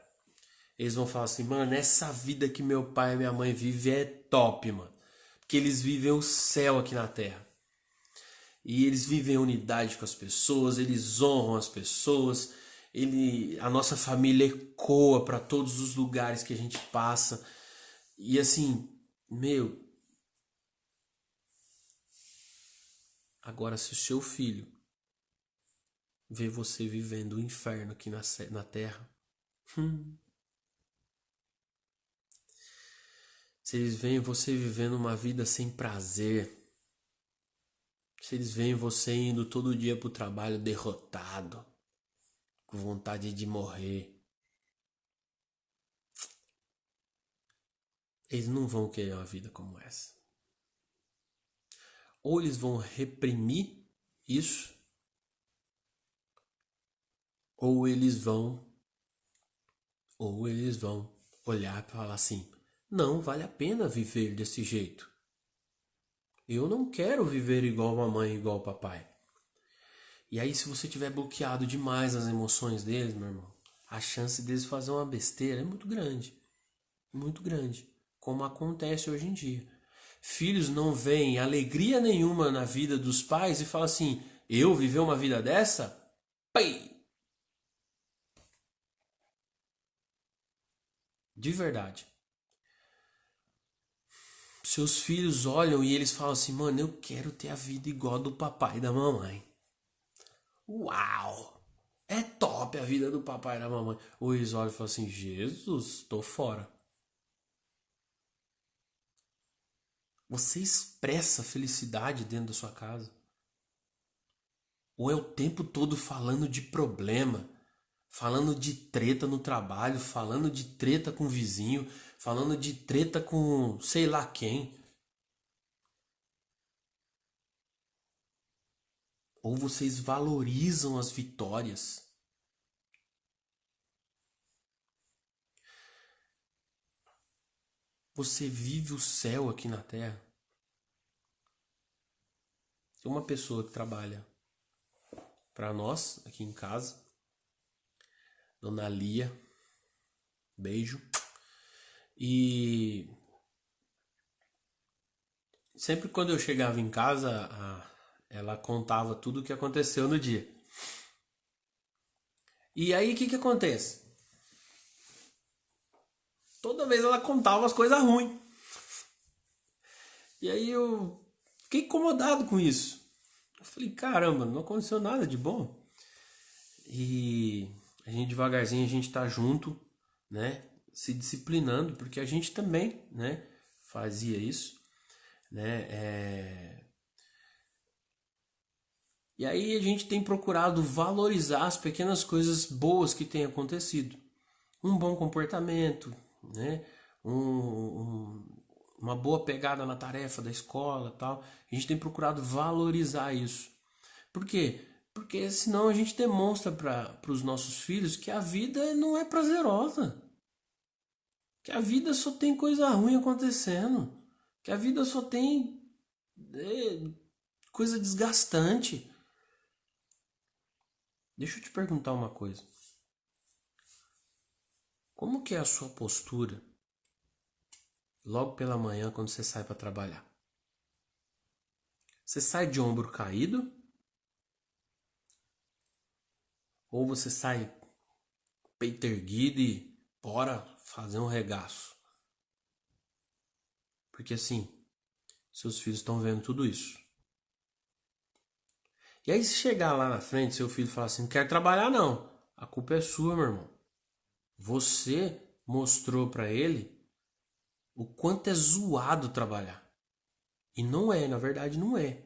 Speaker 1: Eles vão falar assim: mano, essa vida que meu pai e minha mãe vivem é top, mano. Porque eles vivem o céu aqui na terra. E eles vivem em unidade com as pessoas, eles honram as pessoas, a nossa família ecoa para todos os lugares que a gente passa. E assim, meu, agora se o seu filho vê você vivendo o inferno aqui na terra, se eles veem você vivendo uma vida sem prazer, se eles veem você indo todo dia pro trabalho derrotado, com vontade de morrer, eles não vão querer uma vida como essa. Ou eles vão reprimir isso, ou eles vão olhar para falar assim: não vale a pena viver desse jeito. Eu não quero viver igual mamãe, igual papai. E aí, se você tiver bloqueado demais as emoções deles, meu irmão, a chance deles fazer uma besteira é muito grande, como acontece hoje em dia. Filhos não veem alegria nenhuma na vida dos pais e falam assim: eu viver uma vida dessa? Pai! De verdade. Seus filhos olham e eles falam assim: mano, eu quero ter a vida igual a do papai e da mamãe. Uau! É top a vida do papai e da mamãe. Ou eles olham e falam assim: Jesus, tô fora. Você expressa felicidade dentro da sua casa? Ou é o tempo todo falando de problema, falando de treta no trabalho, falando de treta com o vizinho, falando de treta com sei lá quem? Ou vocês valorizam as vitórias? Você vive o céu aqui na terra? Tem uma pessoa que trabalha para nós aqui em casa, Dona Lia, beijo. E sempre quando eu chegava em casa, ela contava tudo o que aconteceu no dia. E aí o que acontece? Toda vez ela contava as coisas ruins. E aí eu fiquei incomodado com isso. Eu falei: caramba, não aconteceu nada de bom. E a gente devagarzinho a gente tá junto, né? Se disciplinando, porque a gente também, né? Fazia isso, né? E aí a gente tem procurado valorizar as pequenas coisas boas que têm acontecido. Um bom comportamento, né? Uma boa pegada na tarefa da escola, tal. A gente tem procurado valorizar isso. Por quê? Porque senão a gente demonstra para os nossos filhos que a vida não é prazerosa, que a vida só tem coisa ruim acontecendo, que a vida só tem coisa desgastante. Deixa eu te perguntar uma coisa. Como que é a sua postura logo pela manhã quando você sai para trabalhar? Você sai de ombro caído? Ou você sai peito erguido e bora fazer um regaço? Porque assim, seus filhos estão vendo tudo isso. E aí se chegar lá na frente, seu filho falar assim, não quero trabalhar não. A culpa é sua, meu irmão. Você mostrou para ele o quanto é zoado trabalhar. E não é, na verdade não é.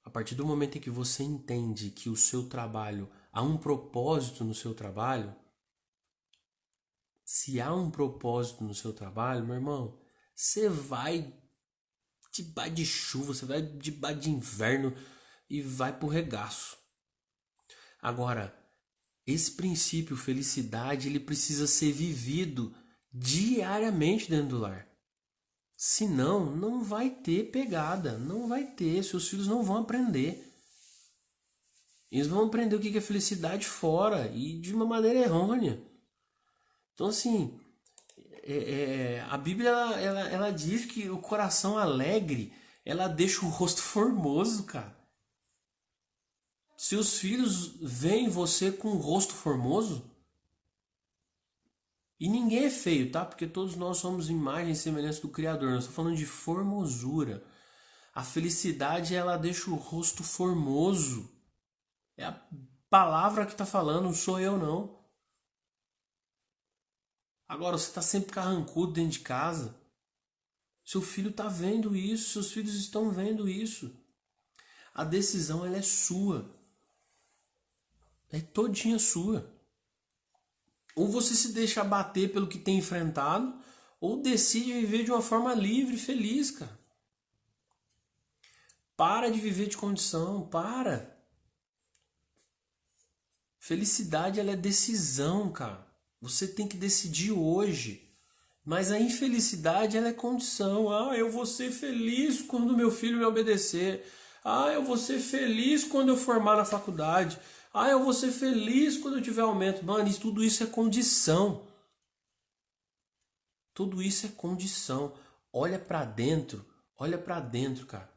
Speaker 1: A partir do momento em que você entende que o seu trabalho, há um propósito no seu trabalho, se há um propósito no seu trabalho, meu irmão, você vai debaixo de chuva, você vai debaixo de inverno e vai pro regaço. Agora, esse princípio felicidade, ele precisa ser vivido diariamente dentro do lar. Senão, não vai ter pegada, não vai ter, seus filhos não vão aprender. Eles vão aprender o que é felicidade fora e de uma maneira errônea. Então, assim, a Bíblia ela diz que o coração alegre ela deixa o rosto formoso, cara. Se os filhos veem você com um rosto formoso, e ninguém é feio, tá? Porque todos nós somos imagem e semelhança do Criador. Nós estamos falando de formosura. A felicidade ela deixa o rosto formoso. É a palavra que está falando, não sou eu não. Agora você está sempre carrancudo dentro de casa. Seu filho está vendo isso, seus filhos estão vendo isso. A decisão ela é sua. É todinha sua. Ou você se deixa abater pelo que tem enfrentado, ou decide viver de uma forma livre e feliz, cara. Para de viver de condição, para. Felicidade ela é decisão, cara. Você tem que decidir hoje. Mas a infelicidade ela é condição. Ah, eu vou ser feliz quando meu filho me obedecer. Ah, eu vou ser feliz quando eu formar na faculdade. Ah, eu vou ser feliz quando eu tiver aumento. Mano, tudo isso é condição. Tudo isso é condição. Olha pra dentro, cara.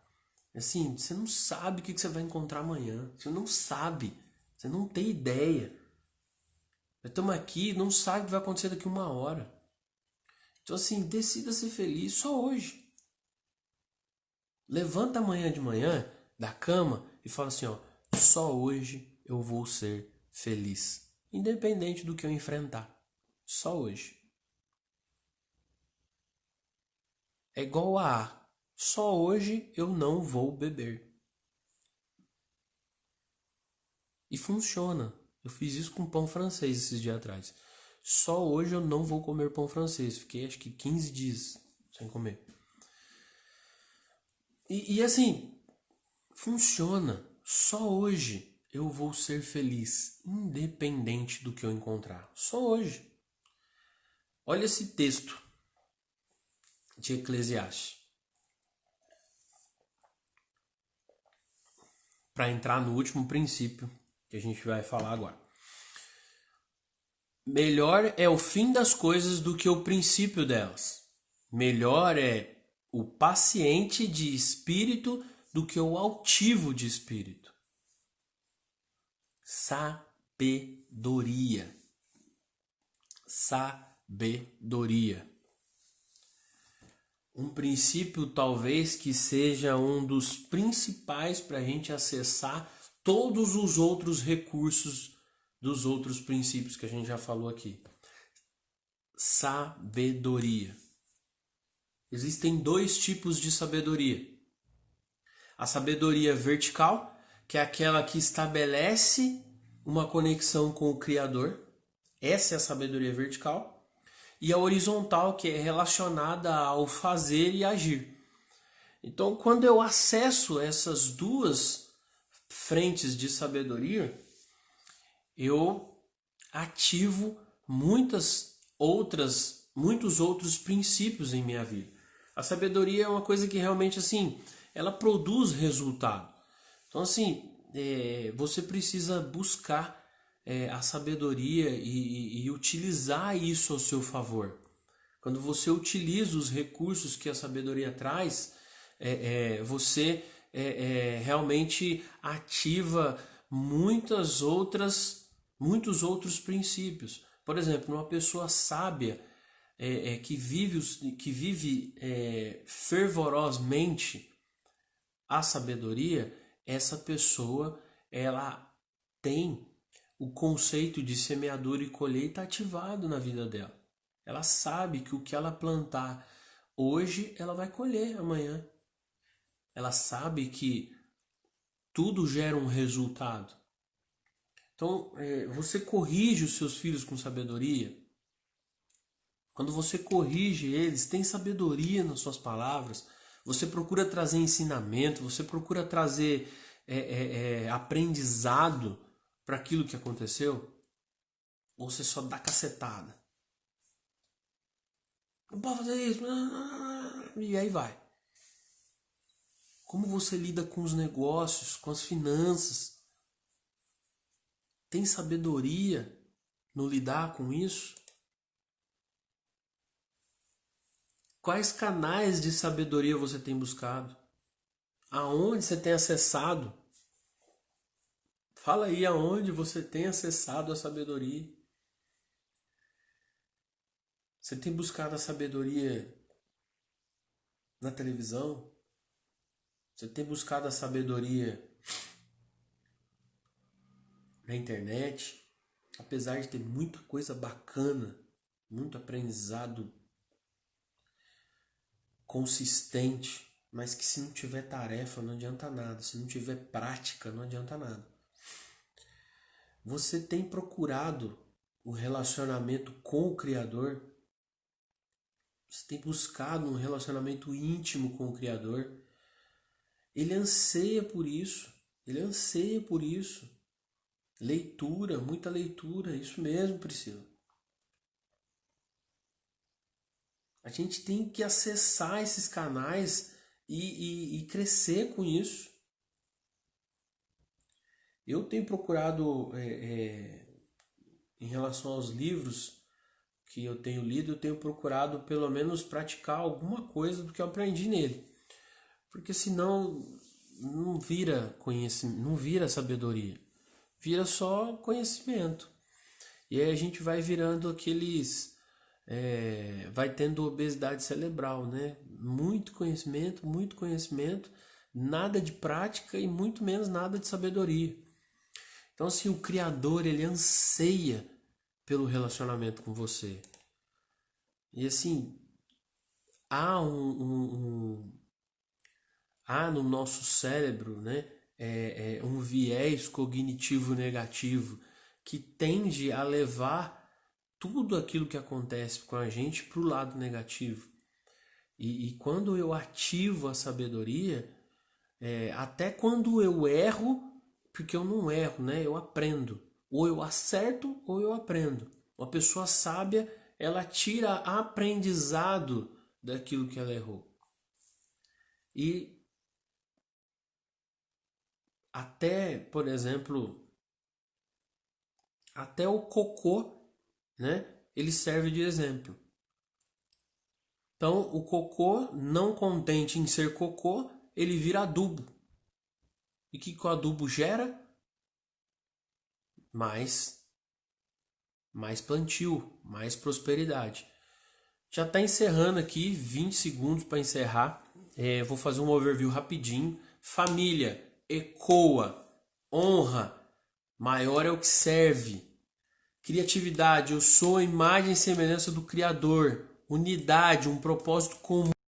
Speaker 1: Assim, você não sabe o que você vai encontrar amanhã. Você não sabe. Você não tem ideia. Nós estamos aqui, não sabe o que vai acontecer daqui uma hora. Então assim, decida ser feliz só hoje. Levanta amanhã de manhã da cama e fala assim, ó, só hoje eu vou ser feliz. Independente do que eu enfrentar. Só hoje. É igual a só hoje eu não vou beber. E funciona. Eu fiz isso com pão francês esses dias atrás. Só hoje eu não vou comer pão francês. Fiquei acho que 15 dias sem comer. E assim, funciona. Só hoje eu vou ser feliz, independente do que eu encontrar. Só hoje. Olha esse texto de Eclesiastes. Para entrar no último princípio que a gente vai falar agora. Melhor é o fim das coisas do que o princípio delas. Melhor é o paciente de espírito do que o altivo de espírito. Sabedoria. Sabedoria. Um princípio talvez que seja um dos principais para a gente acessar todos os outros recursos dos outros princípios que a gente já falou aqui. Sabedoria. Existem dois tipos de sabedoria. A sabedoria vertical, que é aquela que estabelece uma conexão com o Criador. Essa é a sabedoria vertical. E a horizontal, que é relacionada ao fazer e agir. Então, quando eu acesso essas duas frentes de sabedoria, eu ativo muitos outros princípios em minha vida. A sabedoria é uma coisa que realmente assim, ela produz resultado. Então assim, você precisa buscar a sabedoria e utilizar isso ao seu favor. Quando você utiliza os recursos que a sabedoria traz, você realmente ativa muitos outros princípios. Por exemplo, uma pessoa sábia que vive fervorosamente a sabedoria, essa pessoa ela tem o conceito de semeadura e colheita ativado na vida dela. Ela sabe que o que ela plantar hoje, ela vai colher amanhã. Ela sabe que tudo gera um resultado. Então, você corrige os seus filhos com sabedoria. Quando você corrige eles, tem sabedoria nas suas palavras. Você procura trazer ensinamento, você procura trazer aprendizado para aquilo que aconteceu. Ou você só dá cacetada. Não pode fazer isso. E aí vai. Como você lida com os negócios, com as finanças? Tem sabedoria no lidar com isso? Quais canais de sabedoria você tem buscado? Aonde você tem acessado? Fala aí aonde você tem acessado a sabedoria. Você tem buscado a sabedoria na televisão? Você tem buscado a sabedoria na internet? Apesar de ter muita coisa bacana, muito aprendizado consistente, mas que se não tiver tarefa não adianta nada, se não tiver prática não adianta nada. Você tem procurado o relacionamento com o Criador? Você tem buscado um relacionamento íntimo com o Criador? Ele anseia por isso, ele anseia por isso. Leitura, muita leitura, isso mesmo, Priscila. A gente tem que acessar esses canais e crescer com isso. Eu tenho procurado, em relação aos livros que eu tenho lido, eu tenho procurado pelo menos praticar alguma coisa do que eu aprendi nele. Porque senão não vira conhecimento, não vira sabedoria. Vira só conhecimento. E aí a gente vai virando vai tendo obesidade cerebral, né? Muito conhecimento, nada de prática e muito menos nada de sabedoria. Então, assim, o Criador, ele anseia pelo relacionamento com você. E assim, há há no nosso cérebro, né, um viés cognitivo negativo que tende a levar tudo aquilo que acontece com a gente para o lado negativo. E quando eu ativo a sabedoria, até quando eu erro, porque eu não erro, né? Eu aprendo. Ou eu acerto ou eu aprendo. Uma pessoa sábia, ela tira aprendizado daquilo que ela errou. E até, por exemplo, até o cocô, né? Ele serve de exemplo. Então, o cocô, não contente em ser cocô, ele vira adubo. E o que o adubo gera? Mais plantio, mais prosperidade. Já está encerrando aqui, 20 segundos para encerrar. Vou fazer um overview rapidinho. Família, ecoa, honra, maior é o que serve. Criatividade, eu sou a imagem e semelhança do Criador. Unidade, um propósito comum.